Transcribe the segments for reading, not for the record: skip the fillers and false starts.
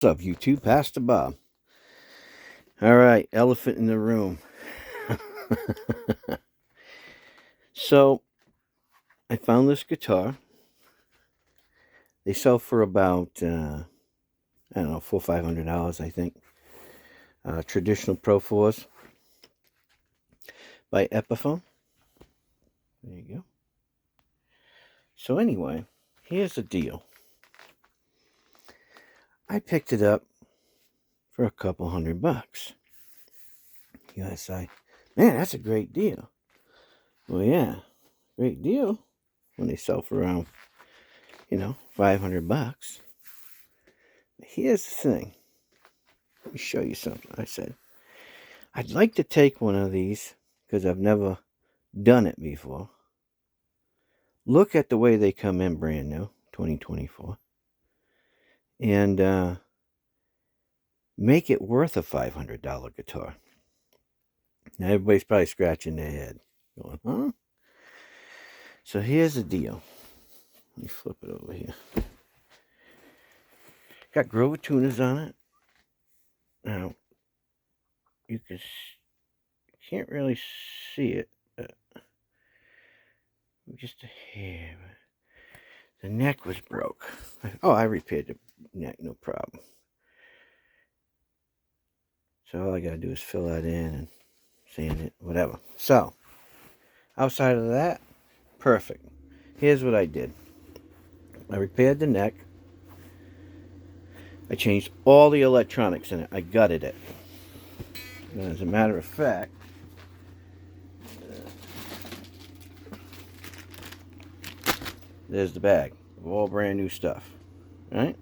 What's up, YouTube? Pastor Bob. All right, elephant in the room. So, I found this guitar. They sell for about, I don't know, $400-500, I think. Traditional Pro 4s by Epiphone. There you go. So, anyway, here's the deal. I picked it up for a couple $100. You guys say, man, that's a great deal. Well, yeah, great deal when they sell for around, $500. Here's the thing. Let me show you something. I said, I'd like to take one of these because I've never done it before. Look at the way they come in brand new, 2024. And make it worth a $500 guitar. Now everybody's probably scratching their head. Going, huh? So here's the deal. Let me flip it over here. Got Grover tuners on it. Now, you can't really see it. Just a hair. The neck was broke. Oh, I repaired the neck, no problem. So all I gotta do is fill that in and sand it, whatever. So, outside of that, perfect. Here's what I did. I repaired the neck. I changed all the electronics in it. I gutted it. And as a matter of fact, there's the bag of all brand new stuff. Right?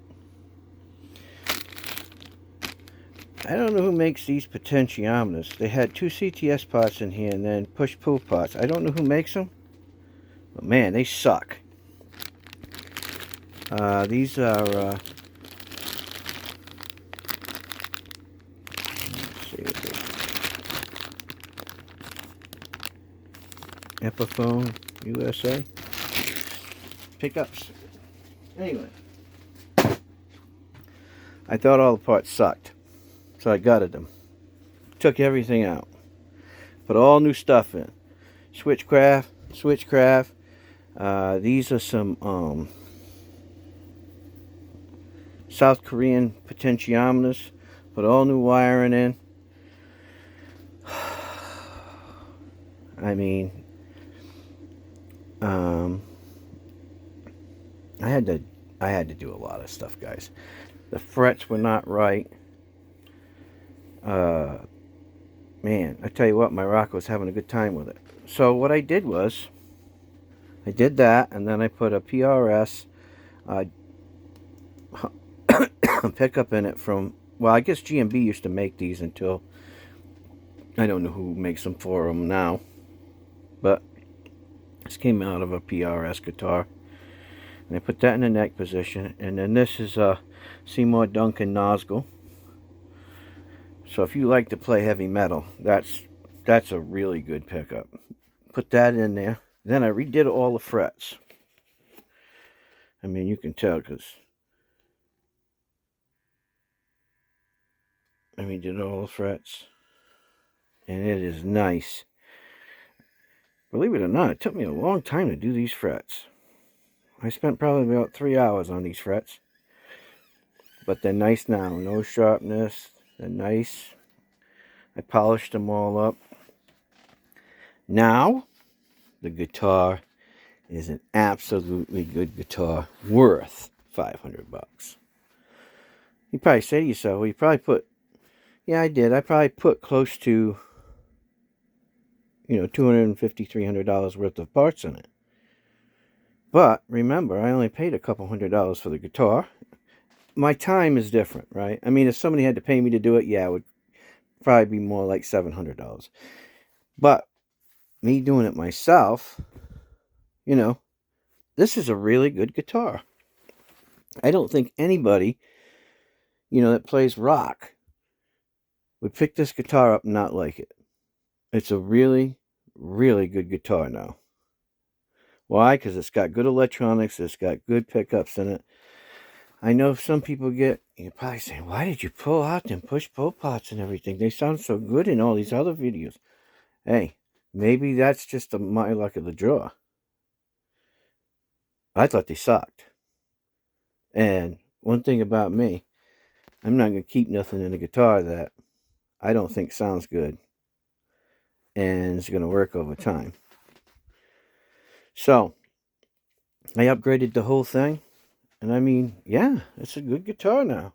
I don't know who makes these potentiometers. They had 2 CTS pots in here and then push-pull pots. I don't know who makes them. But man, they suck. These are... let's see what they... Epiphone USA. Pickups. Anyway. I thought all the parts sucked. So I gutted them. Took everything out. Put all new stuff in. Switchcraft. These are some South Korean potentiometers. Put all new wiring in. I mean, I had to do a lot of stuff, guys. The frets were not right. Man, I tell you what, my rock was having a good time with it. So what I did was, I did that, and then I put a PRS pickup in it from, well, I guess GMB used to make these until, I don't know who makes them for them now, but this came out of a PRS guitar, and I put that in the neck position, and then this is a Seymour Duncan nozzle. So if you like to play heavy metal, that's a really good pickup. Put that in there. Then I redid all the frets. I mean, you can tell because I redid all the frets. And it is nice. Believe it or not, it took me a long time to do these frets. I spent probably about 3 hours on these frets. But they're nice now. No sharpness. They're nice. I polished them all up. Now, the guitar is an absolutely good guitar, worth $500. You probably say to yourself, well, you probably put, yeah, I did. I probably put close to, $250, $300 worth of parts in it. But remember, I only paid a couple $100 for the guitar. My time is different, right? I mean, if somebody had to pay me to do it, yeah, it would probably be more like $700. But me doing it myself, this is a really good guitar. I don't think anybody, that plays rock would pick this guitar up and not like it. It's a really, really good guitar now. Why? Because it's got good electronics. It's got good pickups in it. I know some people get You're probably saying, why did you pull out them push-pull pots and everything? They sound so good in all these other videos. Hey, maybe that's just my luck of the draw. I thought they sucked. And one thing about me, I'm not going to keep nothing in a guitar that I don't think sounds good and it's going to work over time. So, I upgraded the whole thing. And I mean, yeah, it's a good guitar now.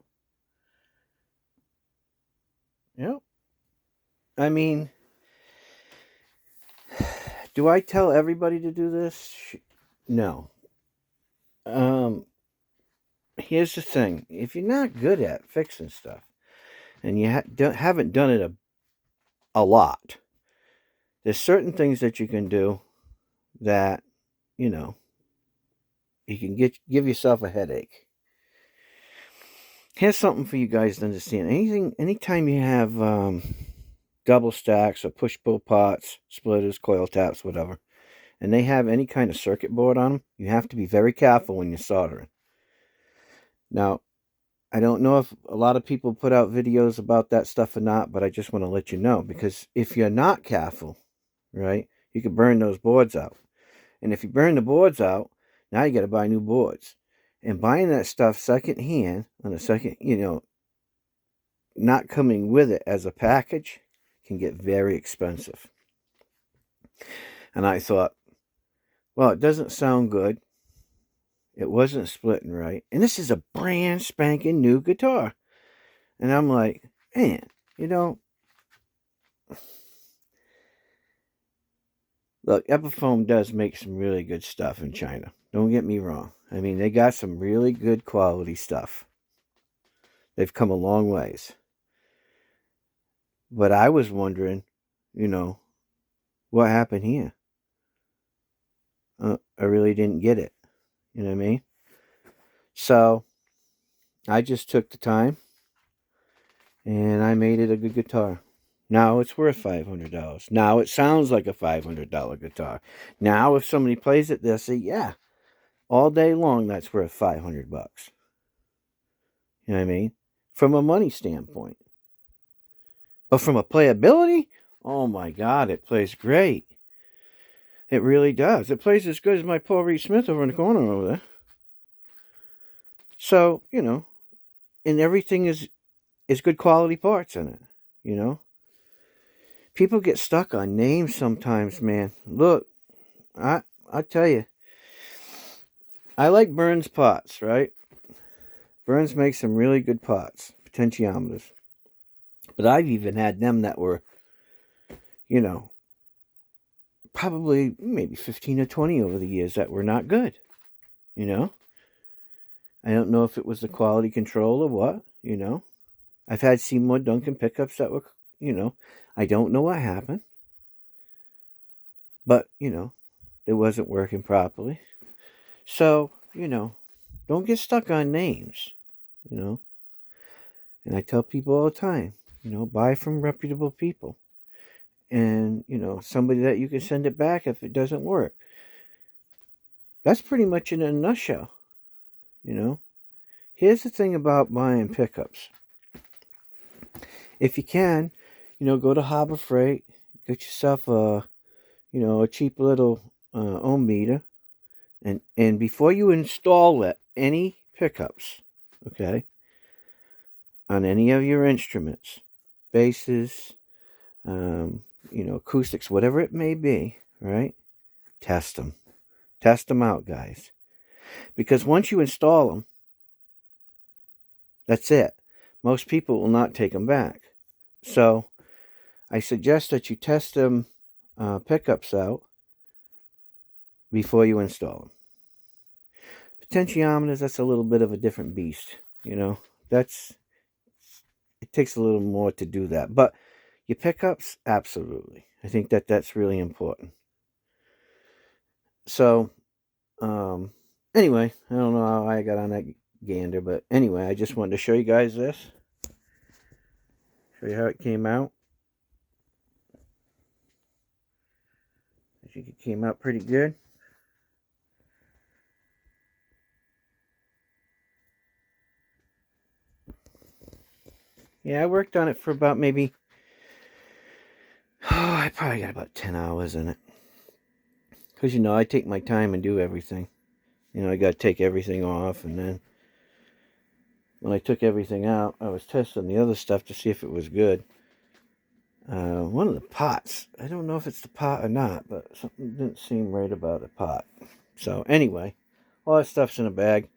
Yep. I mean, do I tell everybody to do this? No. Here's the thing. If you're not good at fixing stuff and you haven't done it a lot, there's certain things that you can do that, you know, you can give yourself a headache. Here's something for you guys to understand. Anytime you have double stacks or push-pull pots, splitters, coil taps, whatever, and they have any kind of circuit board on them, you have to be very careful when you're soldering. Now, I don't know if a lot of people put out videos about that stuff or not, but I just want to let you know, because if you're not careful, right, you could burn those boards out. And if you burn the boards out, now you got to buy new boards. And buying that stuff secondhand on a second, not coming with it as a package can get very expensive. And I thought, well, it doesn't sound good. It wasn't splitting right. And this is a brand spanking new guitar. And I'm like, man, look, Epiphone does make some really good stuff in China. Don't get me wrong. I mean, they got some really good quality stuff. They've come a long ways. But I was wondering, what happened here? I really didn't get it. You know what I mean? So I just took the time and I made it a good guitar. Now it's worth $500. Now it sounds like a $500 guitar. Now if somebody plays it, they'll say, yeah, all day long that's worth $500. You know what I mean? From a money standpoint. But from a playability, oh my God, it plays great. It really does. It plays as good as my Paul Reed Smith over in the corner over there. So, and everything is good quality parts in it, People get stuck on names sometimes, man. Look, I tell you, I like Burns pots, right? Burns makes some really good pots, potentiometers. But I've even had them that were, probably maybe 15 or 20 over the years that were not good, I don't know if it was the quality control or what, I've had Seymour Duncan pickups that were, I don't know what happened. But, it wasn't working properly. So, don't get stuck on names, And I tell people all the time, buy from reputable people. And, somebody that you can send it back if it doesn't work. That's pretty much in a nutshell, Here's the thing about buying pickups. If you can, go to Harbor Freight, get yourself a cheap little ohm meter. And before you install any pickups, okay, on any of your instruments, basses, acoustics, whatever it may be, right? Test them. Test them out, guys. Because once you install them, that's it. Most people will not take them back. So I suggest that you test them pickups out before you install them. Potentiometers, that's a little bit of a different beast. It takes a little more to do that. But your pickups, absolutely. I think that's really important. So, anyway, I don't know how I got on that gander, but anyway, I just wanted to show you guys this. Show you how it came out. I think it came out pretty good. Yeah, I worked on it for about maybe, I probably got about 10 hours in it. Because, I take my time and do everything. I got to take everything off, and then when I took everything out, I was testing the other stuff to see if it was good. One of the pots, I don't know if it's the pot or not, but something didn't seem right about the pot. So anyway, all that stuff's in a bag.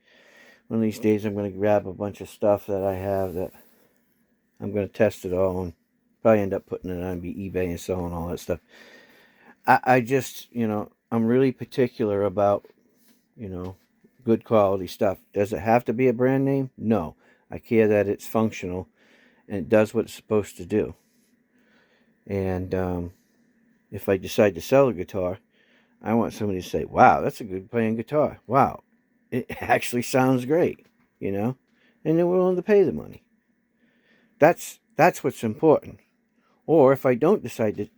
One of these days I'm going to grab a bunch of stuff that I have that I'm going to test it all and probably end up putting it on eBay and selling all that stuff. I just, I'm really particular about, good quality stuff. Does it have to be a brand name? No. I care that it's functional and it does what it's supposed to do. And if I decide to sell a guitar, I want somebody to say, wow, that's a good playing guitar. Wow, it actually sounds great, and they're willing to pay the money. That's what's important. Or if I don't decide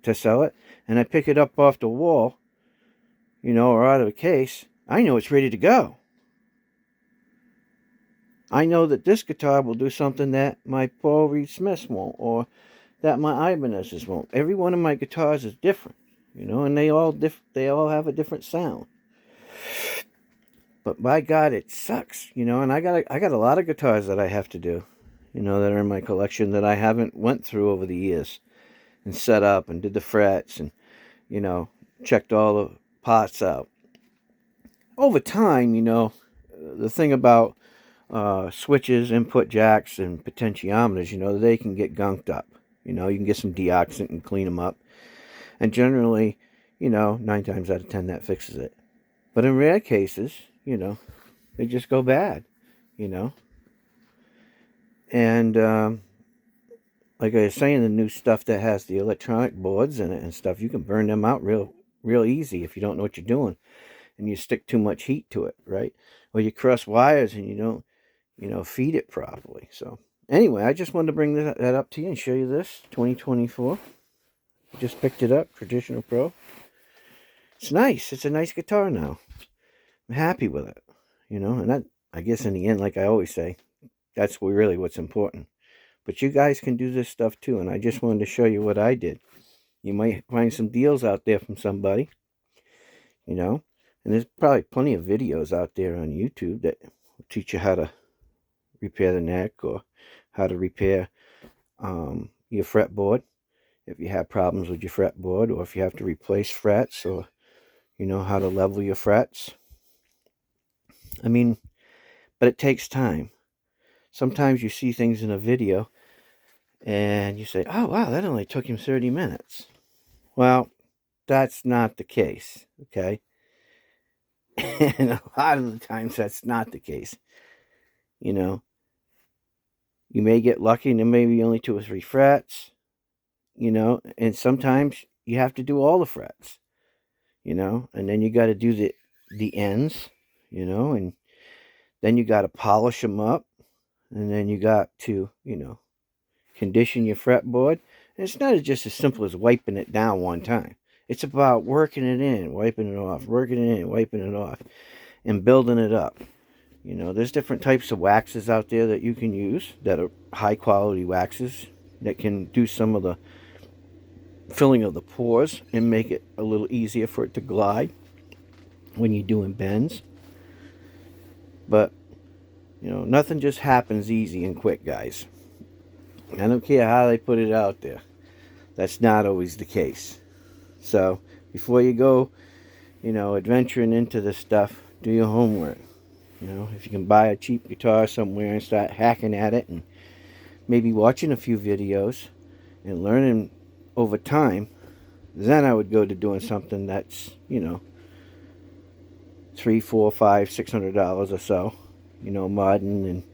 to sell it and I pick it up off the wall, or out of the case, I know it's ready to go. I know that this guitar will do something that my Paul Reed Smiths won't, or that my Ibanez's won't. Every one of my guitars is different, and they all have a different sound. But by God, it sucks, and I got a lot of guitars that I have to do, that are in my collection that I haven't went through over the years and set up and did the frets and, checked all the pots out. Over time, the thing about switches, input jacks, and potentiometers, they can get gunked up. You can get some deoxit and clean them up. And generally, 9 times out of 10 that fixes it. But in rare cases, they just go bad, And like I was saying, the new stuff that has the electronic boards in it and stuff, you can burn them out real easy if you don't know what you're doing. And you stick too much heat to it, right? Or you cross wires and you don't, feed it properly. So anyway, I just wanted to bring that up to you and show you this 2024. Just picked it up, Traditional Pro. It's nice. It's a nice guitar now. I'm happy with it, and that, I guess in the end, like I always say, that's really what's important. But you guys can do this stuff too, and I just wanted to show you what I did. You might find some deals out there from somebody, and there's probably plenty of videos out there on YouTube that will teach you how to repair the neck or how to repair your fretboard if you have problems with your fretboard, or if you have to replace frets, or how to level your frets. I mean, but it takes time. Sometimes you see things in a video and you say, oh wow, that only took him 30 minutes. Well, that's not the case, okay? And a lot of the times that's not the case. You may get lucky and there may be only 2 or 3 frets, and sometimes you have to do all the frets, and then you got to do the ends, and then you got to polish them up, and then you got to, condition your fretboard. And it's not just as simple as wiping it down one time. It's about working it in, wiping it off, working it in, wiping it off, and building it up. There's different types of waxes out there that you can use that are high quality waxes that can do some of the filling of the pores and make it a little easier for it to glide when you're doing bends. But, nothing just happens easy and quick, guys. I don't care how they put it out there. That's not always the case. So, before you go, adventuring into this stuff, do your homework. If you can buy a cheap guitar somewhere and start hacking at it and maybe watching a few videos and learning over time, then I would go to doing something that's, $300, $400, $500, $600 or so, modding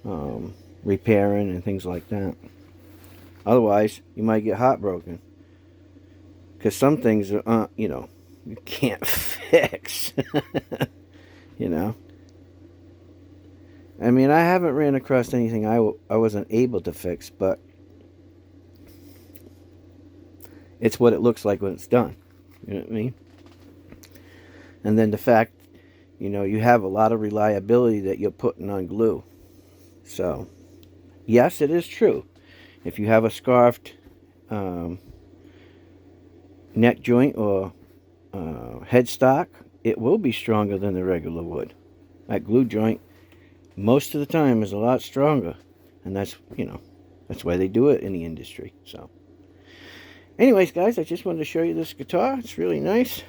and repairing and things like that. Otherwise, you might get heartbroken. Because some things are, you can't fix. I mean, I haven't ran across anything I wasn't able to fix, but it's what it looks like when it's done. You know what I mean? And then the fact, you have a lot of reliability that you're putting on glue. So, yes, it is true. If you have a scarfed neck joint or headstock, it will be stronger than the regular wood. That glue joint, most of the time, is a lot stronger. And that's, that's why they do it in the industry. So, anyways, guys, I just wanted to show you this guitar. It's really nice.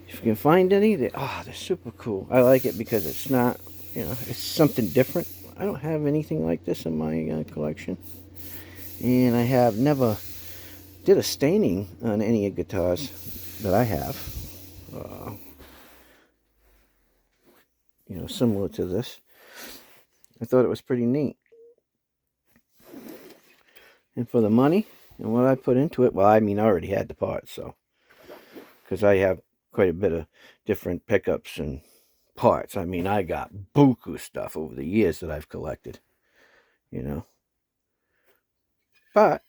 If you can find any, they're super cool. I like it because it's not, it's something different. I don't have anything like this in my collection. And I have never did a staining on any guitars that I have. Similar to this. I thought it was pretty neat. And for the money and what I put into it, well, I mean, I already had the parts, so. Because I have quite a bit of different pickups and parts. I mean, I got buku stuff over the years that I've collected, But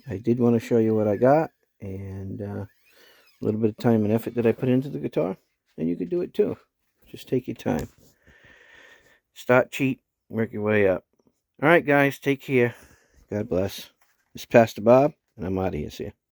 I did want to show you what I got and a little bit of time and effort that I put into the guitar. And you could do it too. Just take your time. Start cheap, work your way up. All right, guys, take care. God bless. This is Pastor Bob, and I'm out of here. See ya.